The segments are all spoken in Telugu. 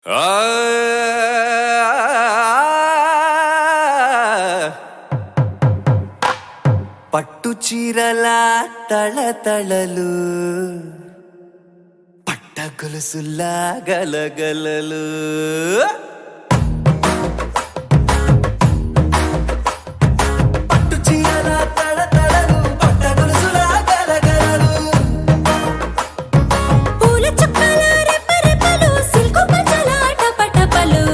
పట్టు చీరల తళతళలు, పట్ట గొలుసులా గలగలలు. పట్టు చీరల తళతళలు, పట్ట గొలుసులా గలగలలు. పూల చుక్కల రెప్పరెప్పలు, సిల్కు పంచల టపటపలు.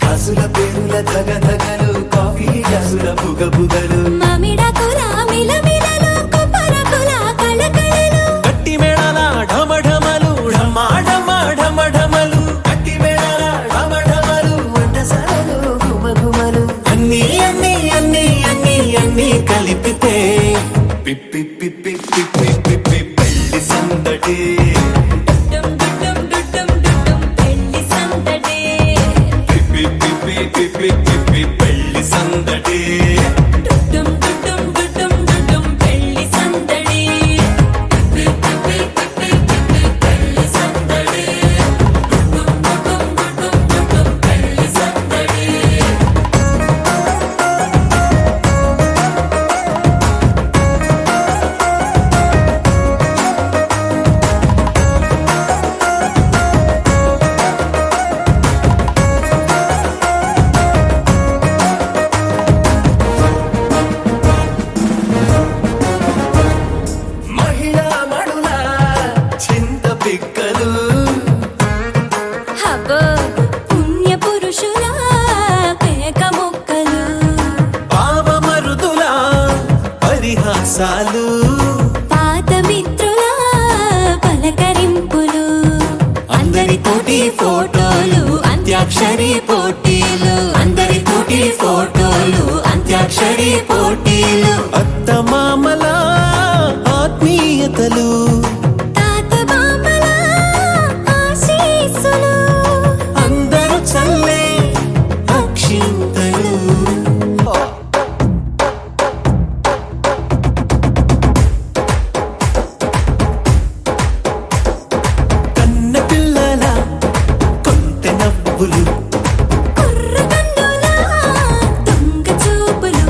కాసుల పేరుల ధగధగలు, కాఫీ గ్లాసుల బుగబుగలు. మామిడాకుల మిలమిలలు, కొబ్బరకుల కళకళలు. గట్టి మేళాల ఢమఢమలు, ఢమఢమఢమఢమలు. గట్టి మేళాల ఢమఢమలు, వంటసాలలు గుమగుమలు. అన్నీ అన్నీ అన్నీ అన్నీ అన్నీ కలిపితే పిప్పి పిప్పి పిప్పి పిప్పి పెళ్లి సందడి. డుమ్ డుమ్ డుమ్ డుమ్ పెళ్లి సందడి. పిప్పి పిప్పి పిప్పి పిప్పి పెళ్లి సందడి. డుమ్ డుమ్ డుమ్ పెళ్లి సందడి. పిప్పి పిప్పి పిప్పి పిప్పి పెళ్లి సందడి. డుమ్ డుమ్ పెళ్లి సందడి. మహిళా మడుల చింత పిక్కలు. హబ్బో పుణ్య పురుషుల కేక మొక్కలు. పావమరుదుల పరిహాసాలు. పాత మిత్రుల పలకరింపులు. అందరితోటి ఫోటోలు, అంత్యాక్షరి పోటీలు. అందరితోటి ఫోటోలు, అంత్యాక్షరి పోటీలు. అత్తమామల ఆత్మీయతలు. తాత బామ్మల ఆశీస్సులు. అందరూ చల్లే అక్షింతలు. కన్న పిల్లల కొంటె నవ్వులు. కుర్రకన్నుల దొంగ చూపులు.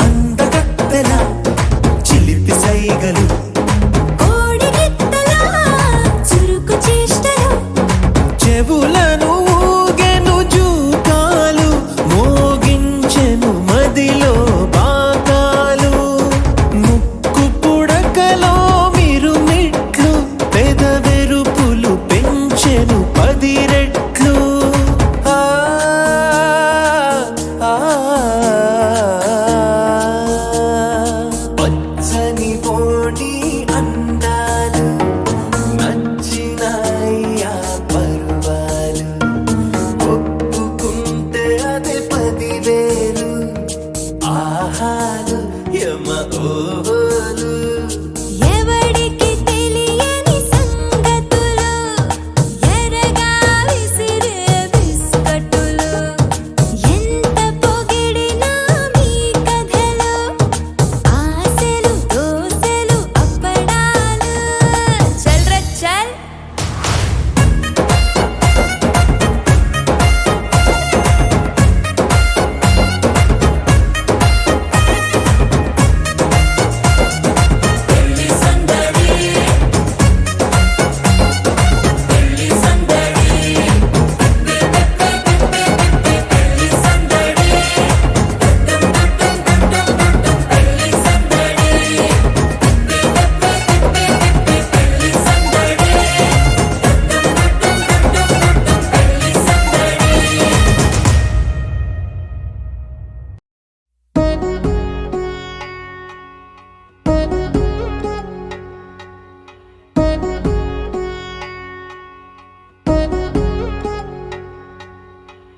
అందగత్తెల చిలిపి సైగలు. కోడిగిత్తల చురుకు చేష్టలు. చెవులను ఊగెను జూకాలు, మోగించెను మదిలో బాకాలు. ముక్కు పుడకలో మిరుమిట్లు, పెదవెరుపులు పెంచెను 10 రెట్లు. ఆ, ఆ, పచ్చని పోటీ అందాలు, నచ్చినాయ్యా పరువాలు. ఒప్పుకుంటే అదే 10,000. ఆహాలు యమ ఓహోలు. ఎవడికి తెలియని సంగతులు, ఎరగా విసిరే బిస్కట్టులు. ఎంత పొగిడినా మీ కథలు, ఆశలు దోసెలు అప్పడాలు. చల్ రే చల్. పెళ్లి సందడి. పెళ్లి సందడి. పెళ్లి సందడి. పెళ్లి సందడి. పెళ్లి సందడి. పెళ్లి సందడి.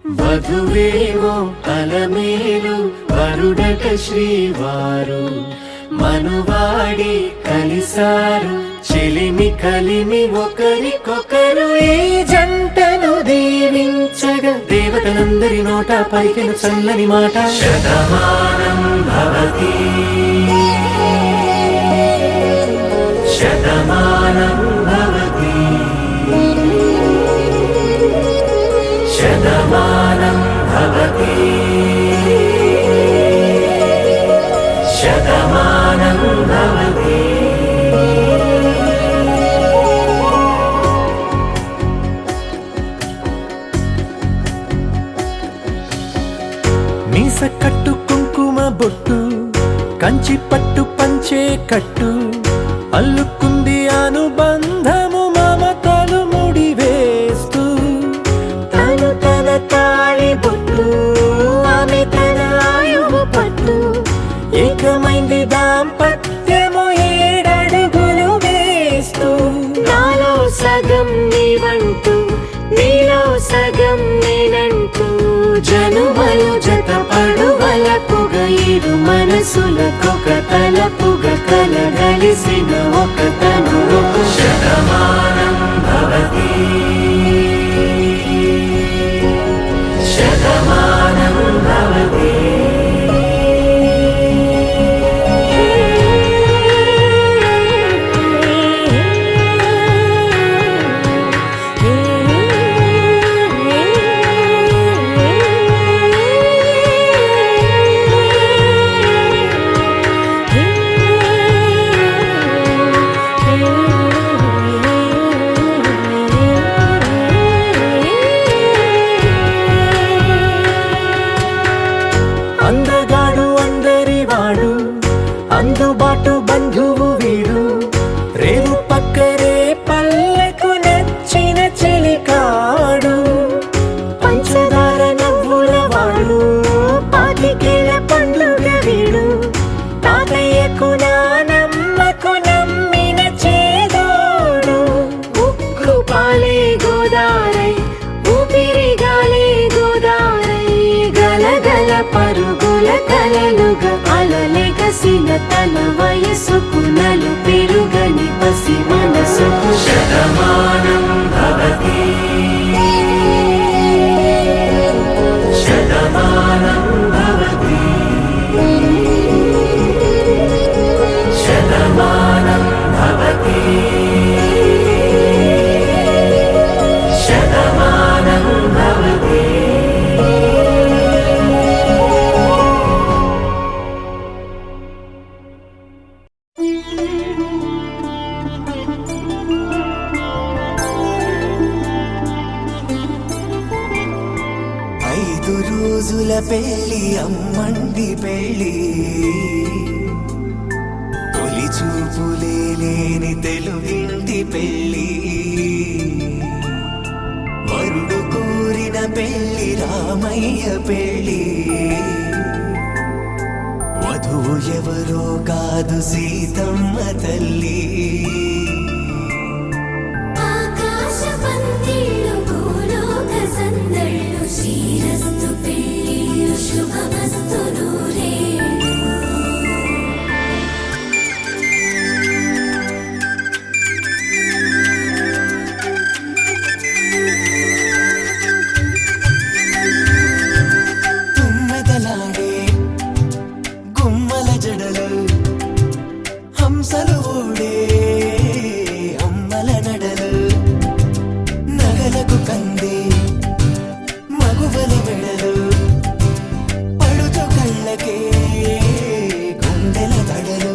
వధువేవో అలమేలు, వరుడట శ్రీవారు. మనువాడి కలిసారు, చెలిమి కలిమి ఒకరికొకరు. ఈ జంటను దీవించగా దేవతలందరి నోట పలికెను చల్లని మాట. శతమానం భవతి, శతమానం భవతి. శతమానం భవతి శతమానం భవతి. మీస కట్టు కుంకుమ బొట్టు కంచి పట్టు పంచే కట్టు అల్లుకుంది అనుబంధము మమతలు ముడివేస్తూ. తను తన తాళి బొట్టు ఆమె తన ఆయువు పట్టు ఏకమైంది దాంపత్యము 7 అడుగులు వేస్తూ. నాలో సగం నీవంటూ నీలో సగం నేనంటూ జనుమలు జతపడు వలపుగ ఇరు మనసులకొక తలపుగ కలగలిసిన ఒక తనువు. శతమానం భవతి శతమానం భవతి. అందగాడు అందరివాడు అందుబాటు బంధువు వీడు రేవు పక్కరే పల్లెకు నచ్చిన చెలికాడు. పంచదార నవ్వుల వాడు పాతికేల పండుగ వీడు తాతయ్యకు నానమ్మకు నమ్మిన చేదోడు. ఉక్కు పాలే గోదారై ఊపిరిగాలే గోదారై గలగల పరుగుల కలలుగా అలలెగసిన తన వయసుకు నలు పెరుగని పసి మనసుకు. శతమానం భవతి శతమానం భవతి శతమానం భవతి శతమానం భవతి. ఐదు రోజుల పెళ్లి అమ్మండి పెళ్లి తొలి చూపులే లేని తెలుగింటి పెళ్లి వరుడు కోరిన పెళ్లి రామయ్య పెళ్లి వధువు ఎవరో కాదు సీతమ్మ తల్లి. ఆకాశ పందిళ్ళు భూలోక సందళ్ళు శ్రీరస్తు పెళ్ళిళ్ళు శుభమస్తు నూరేళ్ళు. తుమ్మెదలాడే గుమ్మల జడలు హంసలు ఊడే అమ్మల నడలు నగలకు కంది మగువల మెడలు పడుచు కళ్ళకే గుండెల తడలు.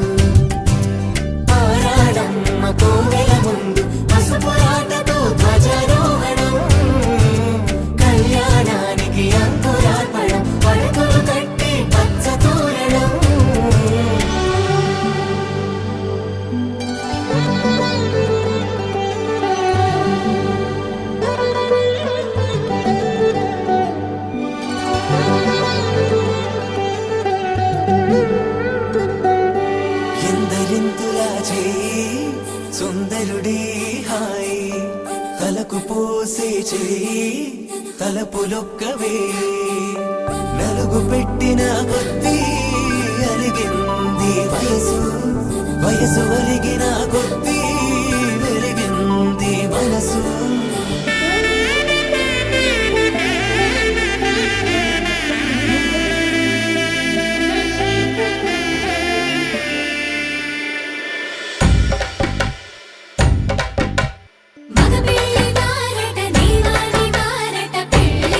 ఆరాడమ్మ కోవెల ముందు పసుపురాటతో ధ్వజారోహణం కళ్యాణానికి అంకురార్పణం పడకలు కట్టి పచ్చ తోరణం. ఎందరింతులా చేయి సుందరుడి హాయి తలకు పోసే చేయి తలపులొక్కవే నలుగు పెట్టిన కొద్దీ అలిగింది వయసు వయసు ఒలిగిన కొద్దీ వెలిగింది మనసు. మగ పెళ్లి వారట నీవారి వారట పెళ్లి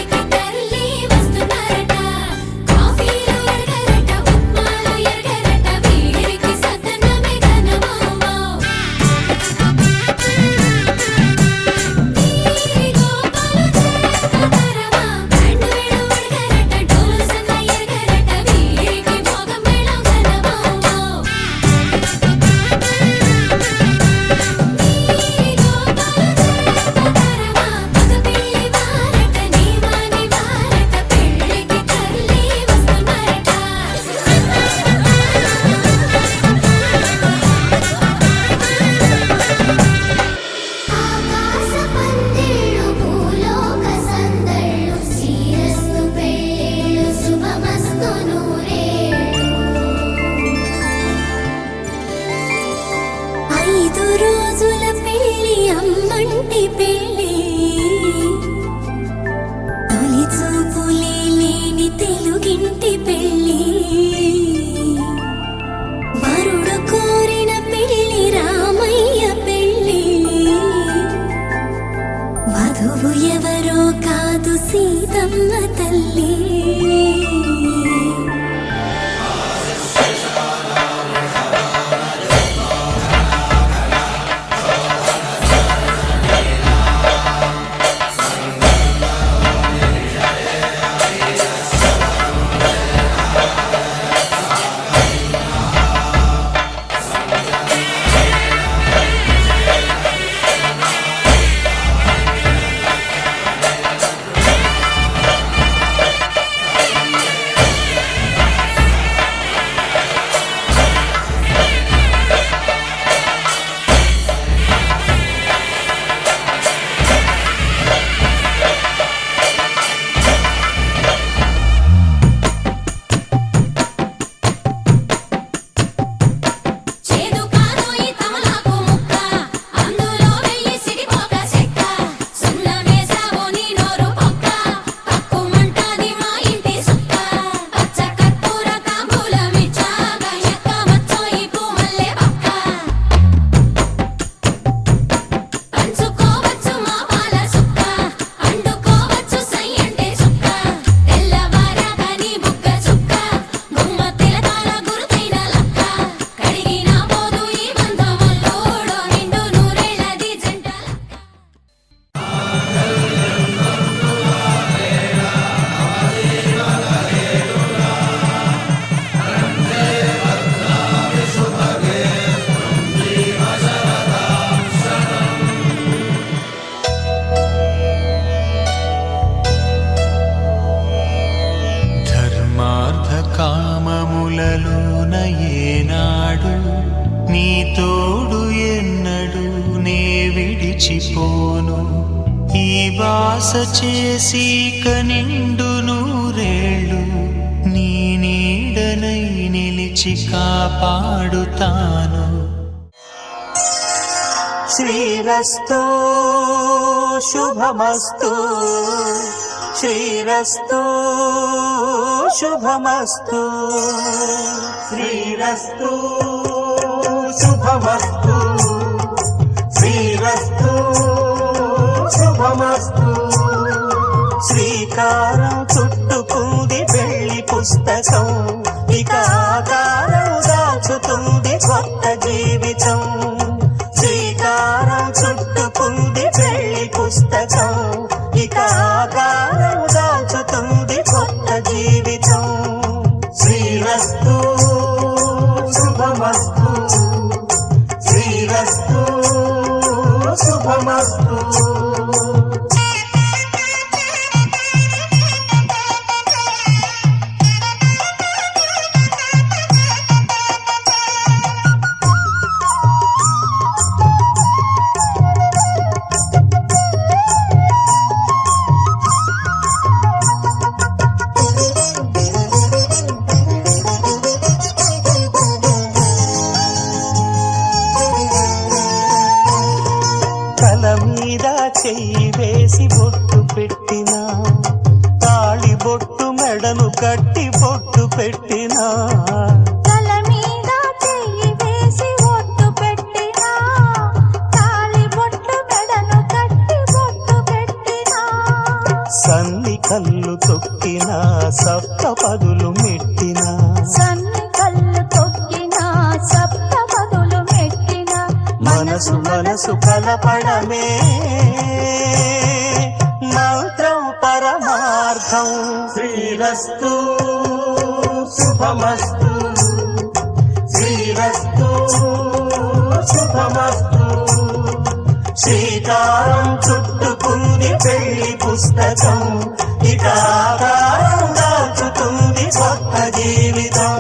వధువు ఎవరో కాదు సీతమ్మ తల్లి కామములలోన ఏనాడు నీ తోడు ఎన్నడు నే విడిచిపోను ఈ వాస చేసి కనిండు నూరేళ్ళు నీ నీడనై నిలిచి కాపాడుతాను శ్రీరస్తు శుభమస్తు శ్రీరస్తు శుభమస్తు శ్రీరస్తు శుభమస్తు శ్రీరస్తు శుభమస్తు శ్రీకారం చుట్టుకుంది పెళ్లి పుస్తకం ఇక ఆకారం దాచుతుంది కొత్త జీవితం శ్రీకారం చుట్టుకుంది పెళ్లి పుస్తకం ఇక ఆకారం దాచుతుంది కొత్త జీవితం శ్రీరస్తు శుభమస్తు శ్రీరస్తు శుభమస్తు చెయ్యి వేసి బొట్టు పెట్టినా తాళి బొట్టు మెడను కట్టి బొట్టు పెట్టినా తల మీద చెయ్యి వేసి బొట్టు పెట్టినా తాళి బొట్టు మెడను కట్టి బొట్టు పెట్టినా సన్ని కళ్ళు తొక్కినా సప్త పదులు మెట్టినా సన్ని కళ్ళు తొక్కినా సప్త పదులు మెట్టినా మనసు మనసు కలపడమే మంత్రం పరమార్థం శ్రీరస్తు శుభమస్తు శ్రీరస్తు శుభమస్తు శ్రీకారం చుట్టుకుంది పెళ్లి పుస్తకం ఇక ఆకారం దాచుతుంది కొత్త జీవితం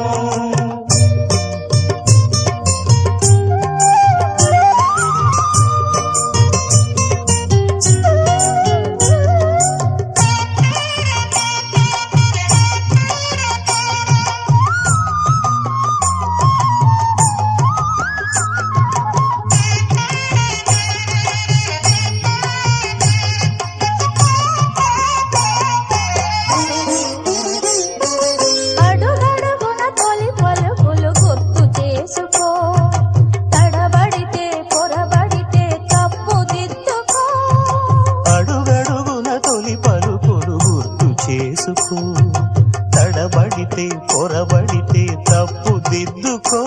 దిద్దుకో.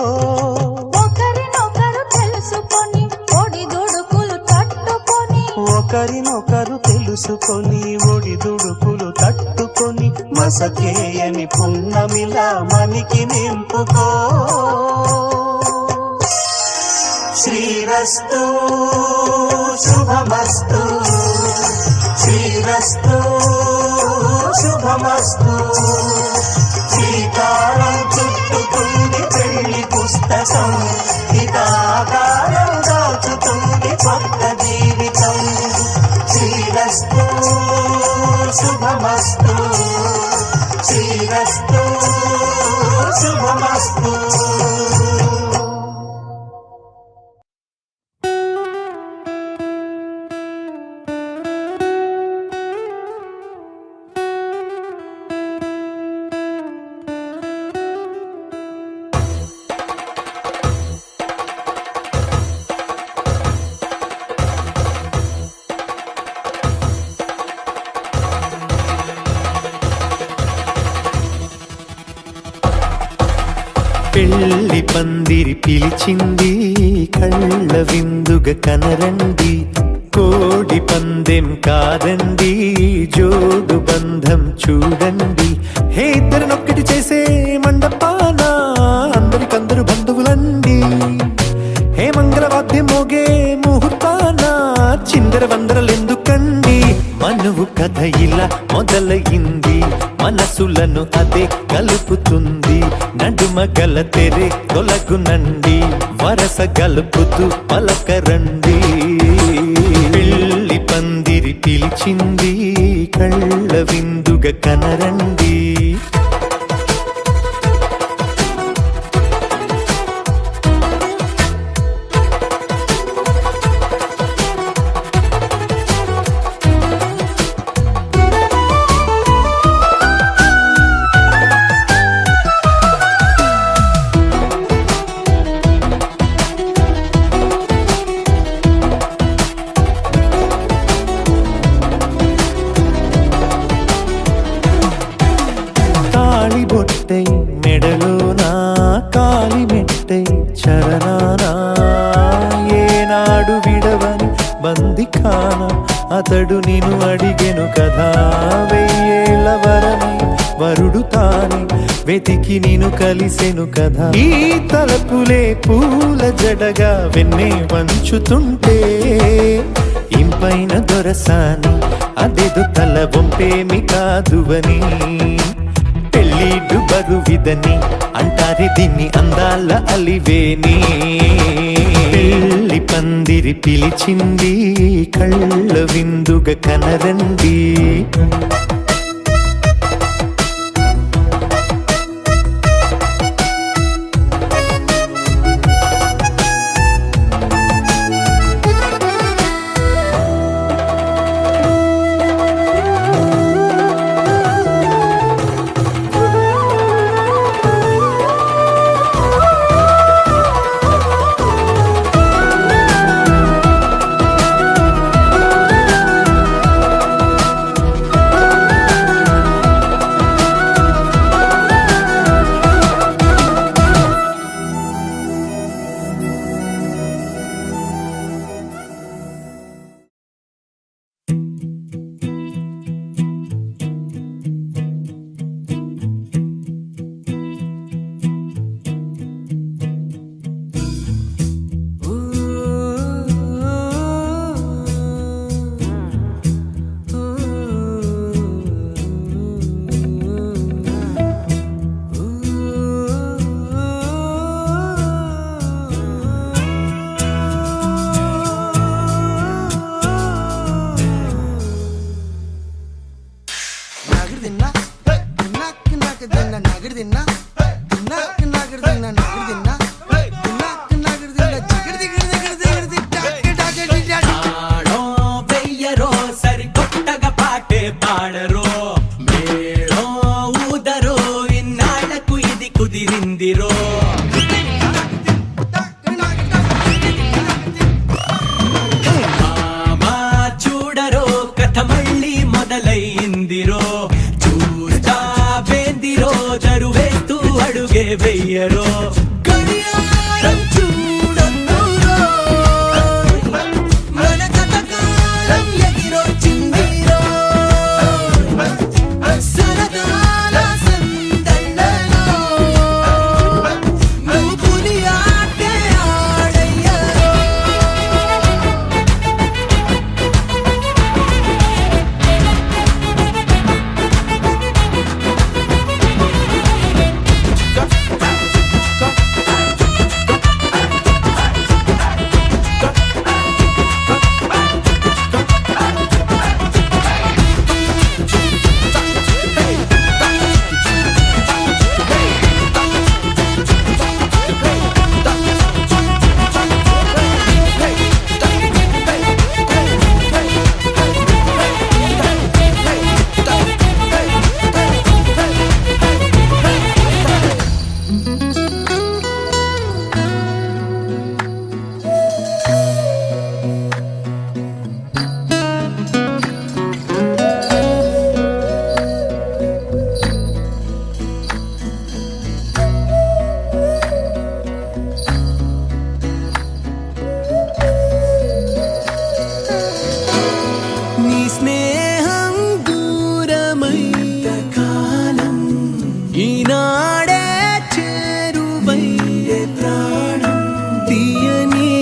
ఒకరినొకరు తెలుసుకొని ఒడిదుడుకులు తట్టుకొని ఒకరినొకరు తెలుసుకొని ఒడిదుడుకులు తట్టుకొని మసకేయని పున్నమిలా మనికి నింపుకో. శ్రీరస్తు శుభమస్తు, శ్రీరస్తు శుభమస్తు. శ్రీకారం చుట్టుకుంది పెళ్లి పుస్తకం, హితాకారం దాచుతుంది కొత్త జీవితం. శ్రీరస్తు శుభమస్తు, శ్రీరస్తు శుభమస్తు. పెళ్లి పందిరి పిలిచింది, కళ్ళ విందుగా కనరండి. కోడి పందెం కాదండి, జోడు బంధం చూడండి. హే ఇద్దరినొక్కటి చేసే మండపాన అందరికందరు బంధువులండి. హే మంగళవాద్యం మోగే ముహూర్తాన చిందర వందరలెందుకండి. మనువు కథ ఇలా మొదలయింది, మనసులను అదే కలుపుతుంది. నడుమ గల తెరే తొలగునండి, వరస గలుపుతూ పలకరండి. పెళ్లి పందిరి పిలిచింది, కళ్ళ విందుగా కనరండి. బొట్టై మెడలోనా కాలి మెట్టై చరణానా ఏనాడు విడవని బందిఖాన అతడు నిన్ను అడిగెను కదా. వెయ్యేళ్ళ వరమై వరుడు తానే వెతికి నిన్ను కలిసెను కదా. ఈ తలపులే పూల జడగా వెన్నే వంచుతుంటే ఇంపైన దొరసాని అదేదో తల వంపేమి కాదువని. పెళ్ళిడు బరువిదని అంటారే దీన్ని అందాల అలివేని. పెళ్లి పందిరి పిలిచింది, కళ్ళ విందుగా కనరండి. కుదిరిందిరో మామా చూడరో కథ మళ్ళీ మొదలైందిరో చూస్తా వేందిరో జరువేస్తూ అడుగు లెక్కే వెయ్యరో గడియారం చూడొద్దురో మన కథకాలం ఎగిరొచ్చిందిరో సరదాల సందళ్ళలో నువ్వు పులి ఆటే ఆడయ్యరో నీ స్నేహం దూరమైన కాలం ఈనాడే చేరువయ్యే ప్రాణం తీయని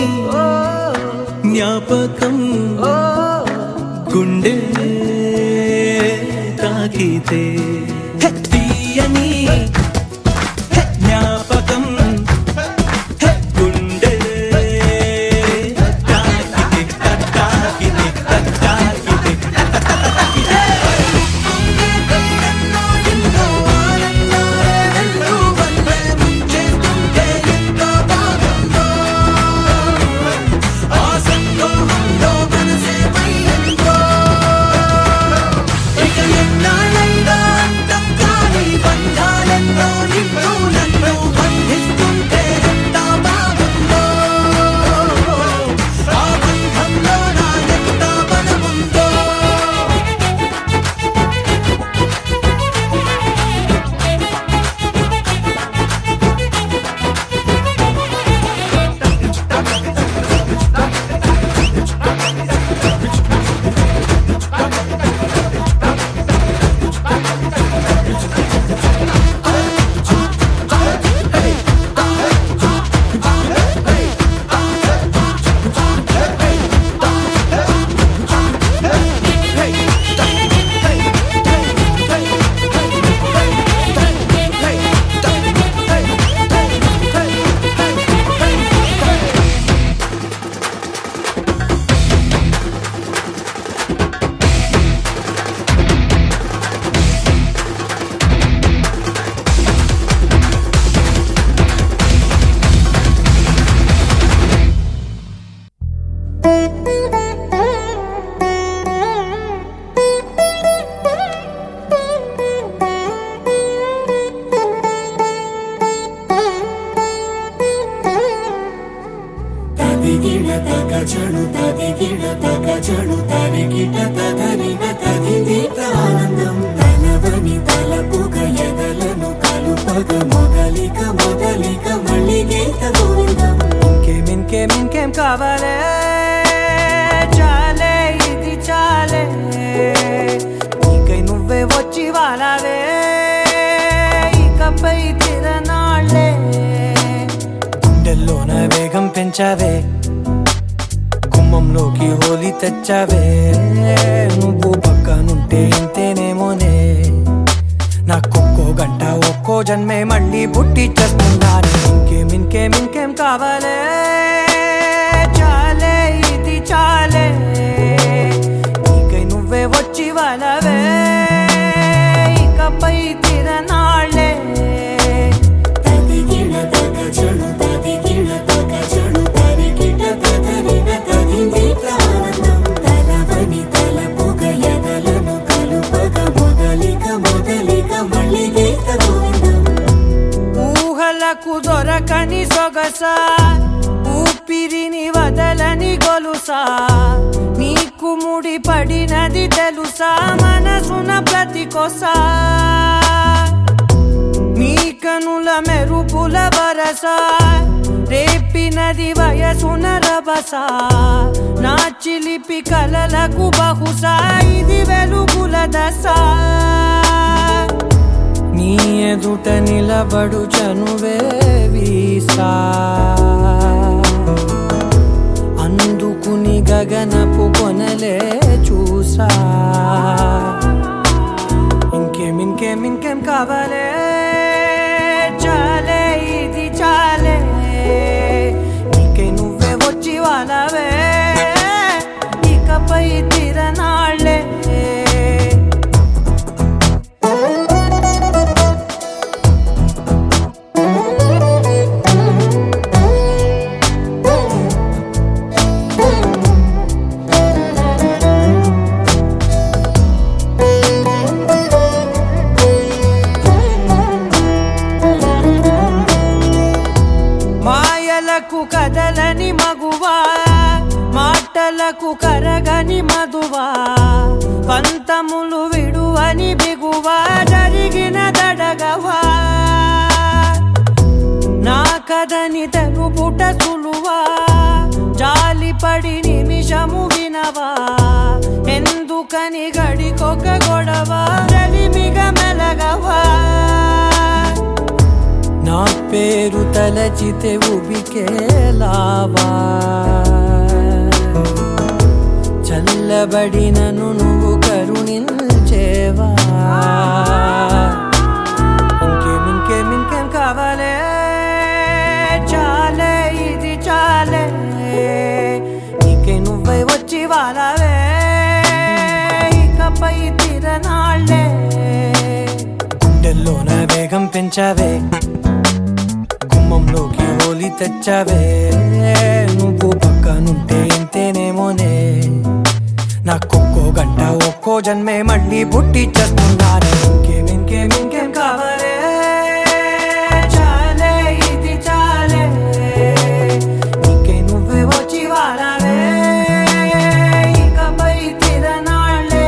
జ్ఞాపకం గుండె తాకితే తీయని జ్ఞాపకం గుండె తాకితే తాకితే తాకితే తదిగిడ తగచడు తదిగిడ తగచడు తరిగిట తదరిన తదిదీత ఆనందం తలవని తలపుగ ఎదలను కలుపగ మొదలిక మొదలిక మళ్ళీ గీత గోవిందం ఇంకేం కావాలే చాలే ఇది చాలే నీకై నువ్వే వచ్చి వాలావే ఇకపై తిరనాళ్ళే గుండెల్లోన వేగం పెంచావే గుమ్మంలోకి హోలీ తెచ్చావే నువ్వు పక్కనుంటే ఇంతేనేమోనే నాకొక్కో గంట ఒక్కో జన్మే మళ్ళీ పుట్టి చేస్తున్నాను ఇంకేం కావాలే చాలే ఇది చాలే నీకై నువ్వే వచ్చి వాలవే ఇకపై తిరనాళ్ళే తదిగిడ తగచడు తదిగిడ తగచడు తరిగిట తదరిన తదిదీత ఆనందం తలవని తలపుగ ఎదలను కలుపగ మొదలిక మొదలిక మళ్ళీ గీత గోవిందం ఊహలకు దొరకని సొగసా ఊపిరిని వదలని గొలుసా నీకు ముడి పడినది తెలుసా మనసున ప్రతి కొసా నీ కనుల మెరుపుల వరస రేపినది వయసున రభస నా చిలిపి కలలకు బహుశా ఇది వెలుగుల దశ నీ ఎదుట నిలబడు చనువే వీసా అందుకుని గగనపు కొనలే చూసా ఇంకేం కావాలే చాలే ఇది చాలే నీకే నువ్వే వచ్చి వాళ్ళవే ఇకపై తిరనాళ్ళే కదలని మగువా మాటలకు కరగని మధువా పంతములు విడువని బిగువా జరిగిన దడగవా నా కథని తెలుపుట సులువా జాలిపడి నిమిషము వినవా ఎందుకని గడికొక గొడవ రలిమిగ మెలగవా నా పేరు తలచితే ఉబికేలావా చల్లబడినను నువ్వు కరుణించేవా ఇంకేం కావాలే చాలే ఇది చాలే నీకే నువ్వై వచ్చి వాళ్ళవే ఇకపై తిరనాళ్ళే గుండెల్లోన వేగం పెంచావే గుమ్మంలోకి హోలీ తెచ్చావే నువ్వు పక్కనుంటే ఇంతేనేమోనే నాకొక్కో గంట ఒక్కో జన్మే మళ్ళీ పుట్టి చేస్తున్నానే ఇంకేం కావాలే చాలే ఇది చాలే నీకే నువ్వే వచ్చి వాళ్ళవే ఇకపై తిరనాళ్ళే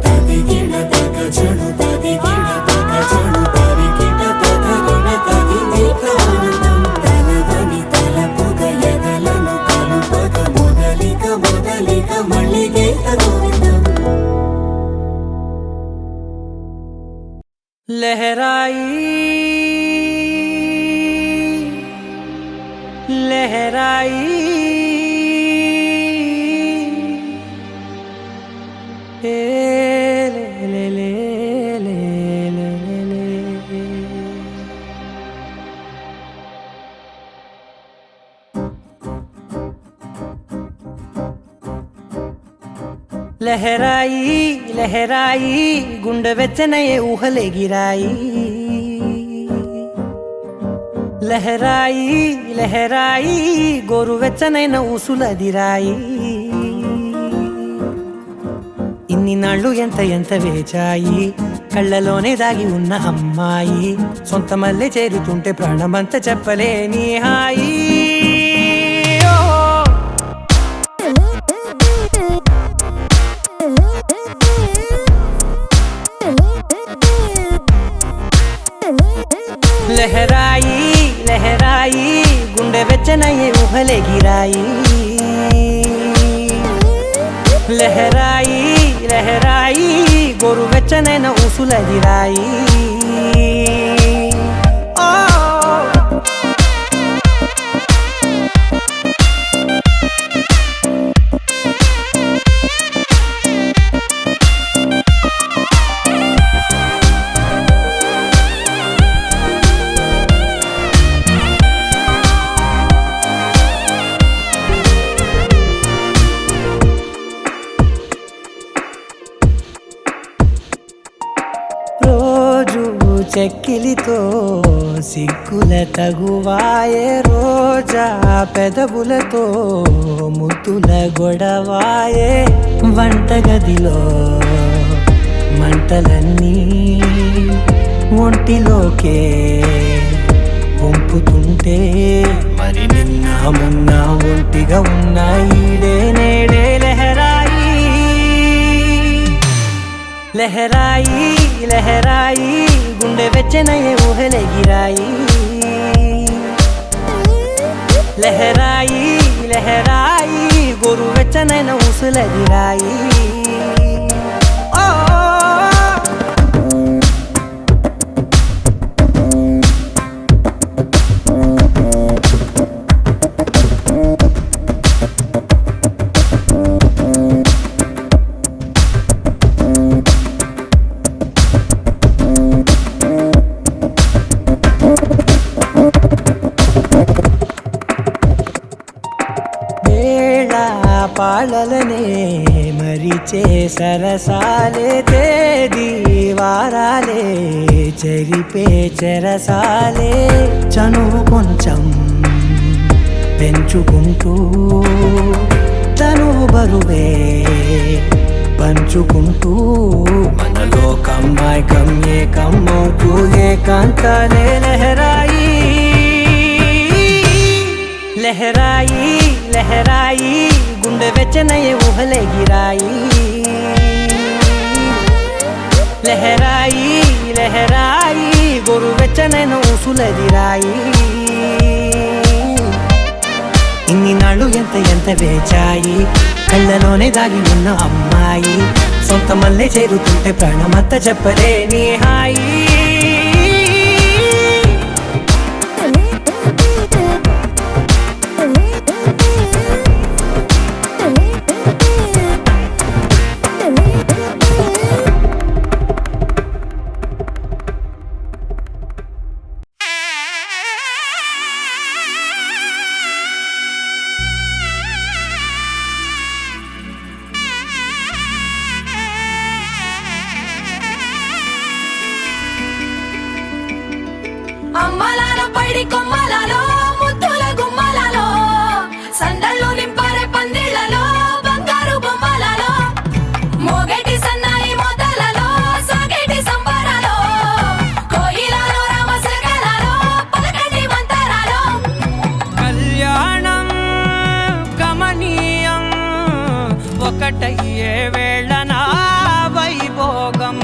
తదిగిన తగ చెడు తదిగిన తగ చెడు తరికిట తదగిన తదిగి ప్రాణం తలవని తలపుగ ఎదలను కలుపగ మొదలిక మళ్ళీ लहराई लहराई ले ले ले ले ले ले लहराई लहराई गुंड వెచ్చనయే ఊహలే గిరాయి లహరాయి లహరాయి గోరు వెచ్చనైన ఊసులదిరాయి ఇన్ని నాళ్ళు ఎంత వేచాయి కళ్ళలోనే దాగి ఉన్న అమ్మాయి సొంత మల్లె చేరుతుంటే ప్రాణమంతా చెప్పలేని హాయి లహరాయి లహరాయి గుండె వెచ్చనయ్యే ఊహలే గిరాయి లహరాయి లహరాయి గోరు వెచ్చనైన ఊసులదిరాయి చెక్కిలితో సిగ్గుల తగువాయే రోజా పెదవులతో ముద్దుల గొడవాయే వంటగదిలో మంటలన్నీ ఒంటిలోకే వంపుతుంటే మరి నిన్న మొన్న ఒంటిగా ఉన్నాయి నేడే లహరాయి లహరాయి లహరాయి గుండె వెచ్చనయ్యే ఊహలెగిరాయి లహరాయి లహరాయి గోరు వెచ్చనైన ఊసులెగిరాయి పాలలనే మరిచే సరసాలే తేదీ వారాలే చెరిపే చెరసాలే చనువు కొంచెం పెంచుకుంటూ తను బరువే పంచుకుంటూ మనలో కమ్మాయికం ఏకమవుతూ ఏకాంతాలే లహరాయి లహరాయి లహరాయి గుండె వెచ్చనయ్యే ఊహలెగిరాయి లహరాయి లహరాయి గోరు వెచ్చనైన ఊసులెగిరాయి ఇన్ని నాళ్ళు ఎంత వేచాయి కళ్ళలోనే దాగి ఉన్న అమ్మాయి సొంత మల్లె చేరుతుంటే ప్రాణమంతా చెప్పలేని హాయి అమ్మలాలో పైడి కొమ్మలలో ముద్దుల గుమ్మలలో సందళ్ళు నింపారే పందిళ్లలో బంగారు బొమ్మలలో మోగేటి సన్నాయి మొదలలో సాగేటి సంబరాలో కోయిలలో రామశకలలో పలకటి మంతరాలో కళ్యాణం గమనీయం ఒకటయ్యే వేళనా వైభోగం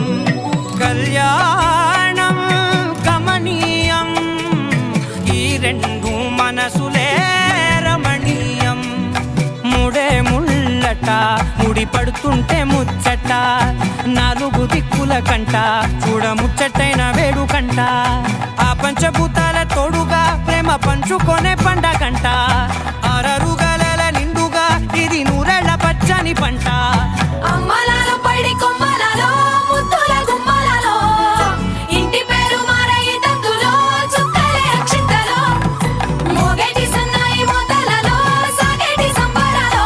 కళ్యాణం గమనీయం ఈ రెండు మనసులే రమణీయం ముడే ముళ్ళట ముడి పడుతుంటే ముచ్చట నాలుగు దిక్కుల కంట చూడ ముచ్చటైన వేడుకంట ఆ పంచభూతాల తోడుగా ప్రేమ పంచుకొనే పండగంట ఆరరుగల నిండుగా ఇది నూరెళ్ళ పచ్చని పంట అమ్మలాలో పైడి కొమ్మలలో ముద్దుల గుమ్మలలో ఇంటి పేరు మారయి తందులో చుక్కలే అక్షింతలో మోగేటి సన్నాయి మొదలలో సాగేటి సంబరాలో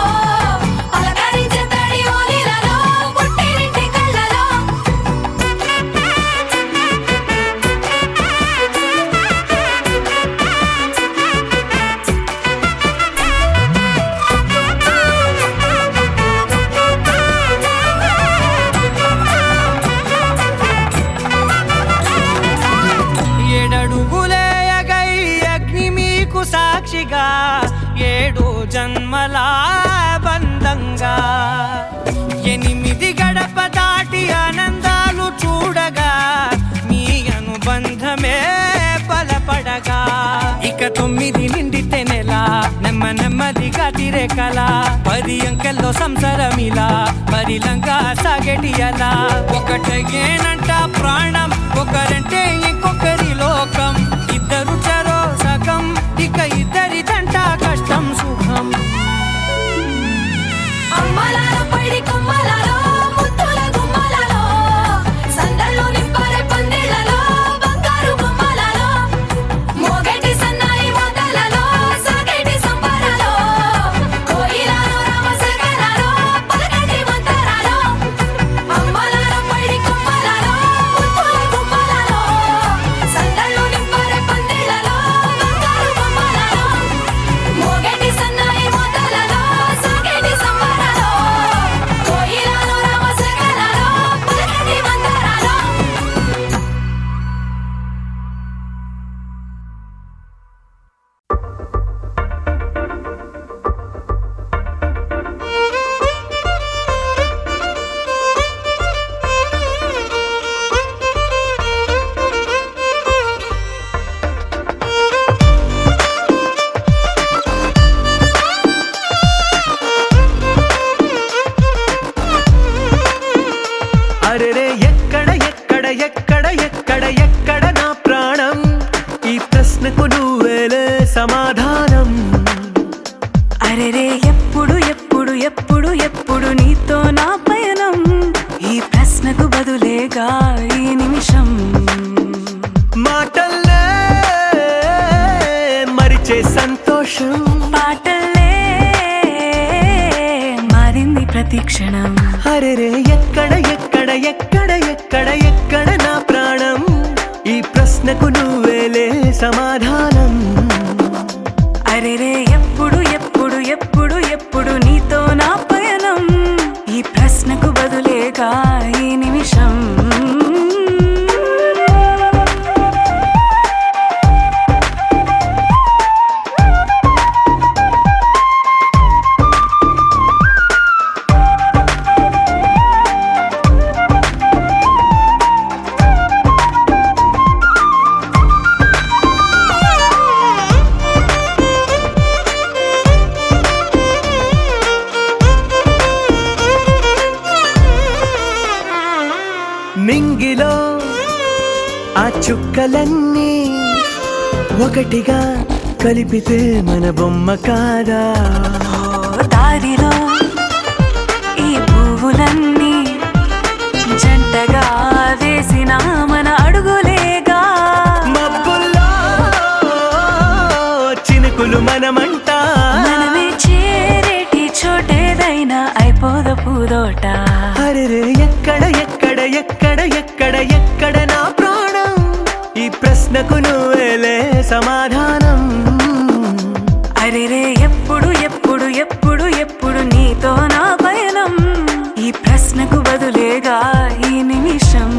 పలకరించే తడి ఓలిలలో పుట్టినింటి కళ్ళలో ఏడడుగులేయగై అగ్ని మీకు సాక్షిగా ఏడు జన్మల బంధంగా 8 గడప దాటి ఆనందాలు చూడగా మీ అనుబంధమే బలపడగా ఇక 9 నిండితే నెల నెమ్మదిగా తిరే కల 10 అంకెల్లో సంసారమిలా పరిలంగా సాగేటియలా ఒకటేనంట ప్రాణం ఒకరంటే ఇంకొకరి లోకం ఇద్దరు చరో సగం ఇక ఇద్దరిదంట కష్టం సుఖం అమ్మలాలో పైడి కొమ్మలలో ముద్దుల గుమ్మలలో సందళ్ళు నింపారే పందిళ్లలో బంగారు బొమ్మలలో మోగేటి సన్నాయి మొదలలో సాగేటి సంబరాలో కోయిలలో రామశకలలో పలకటి మంతరాలో అమ్మలాలో పైడి కొమ్మలలో ముద్దుల గుమ్మలలో బదులేగా ఈ నిమిషం. మాటల్లే మరిచే సంతోషం, పాటల్లే మారింది ప్రతి క్షణం. అరెరే ఎక్కడ ఎక్కడ ఎక్కడ ఎక్కడ ఎక్కడ నా ప్రాణం, ఈ ప్రశ్నకు నువ్వేలే సమాధానం. అరెరే ఎప్పుడు ఎప్పుడు ఎప్పుడు ఎప్పుడు నీతో నా పయనం, ఈ ప్రశ్నకు బదులేగా ఈ నిమిషం. మింగిలో ఆ చుక్కలన్నీ ఒకటిగా కలిపితే మన బొమ్మ కాదా. దారిలో ఈ పువ్వులన్నీ జంటగా వేసిన మన అడుగులేగా. మబ్బుల్లో చినుకులు మనమంట, మనమే చేరేటి చోటేదైనా అయిపోద పూదోట. అరెరే ఎక్కడ ఎక్కడ ఎక్కడ ఎక్కడ ఎక్కడ నా ప్రాణం, ఈ ప్రశ్నకు నువ్వేలే సమాధానం. అరెరే ఎప్పుడు ఎప్పుడు ఎప్పుడు ఎప్పుడు నీతో నా పయనం, ఈ ప్రశ్నకు బదులేగా ఈ నిమిషం.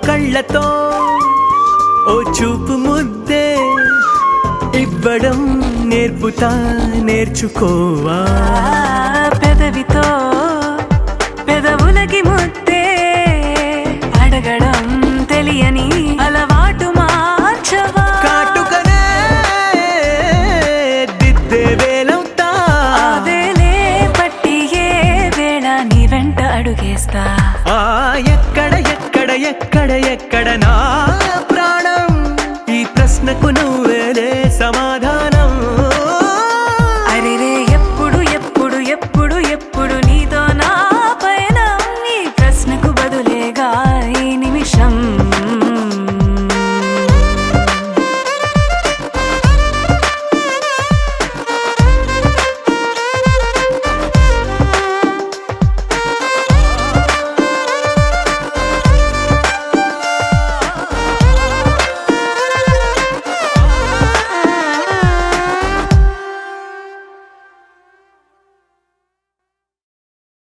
కళ్ళతో ఓ చూపు ముద్దే ఇవ్వడం నేర్పుతా, నేర్చుకోవా. పెదవితో పెదవులకి ముద్దే అడగడం తెలియని అలవాటు మార్చవా. కాటుకనే దిద్దే వేలవుతా, ఆ వేలే పట్టి ఏ వేళ నీ వెంట అడుగేస్తా.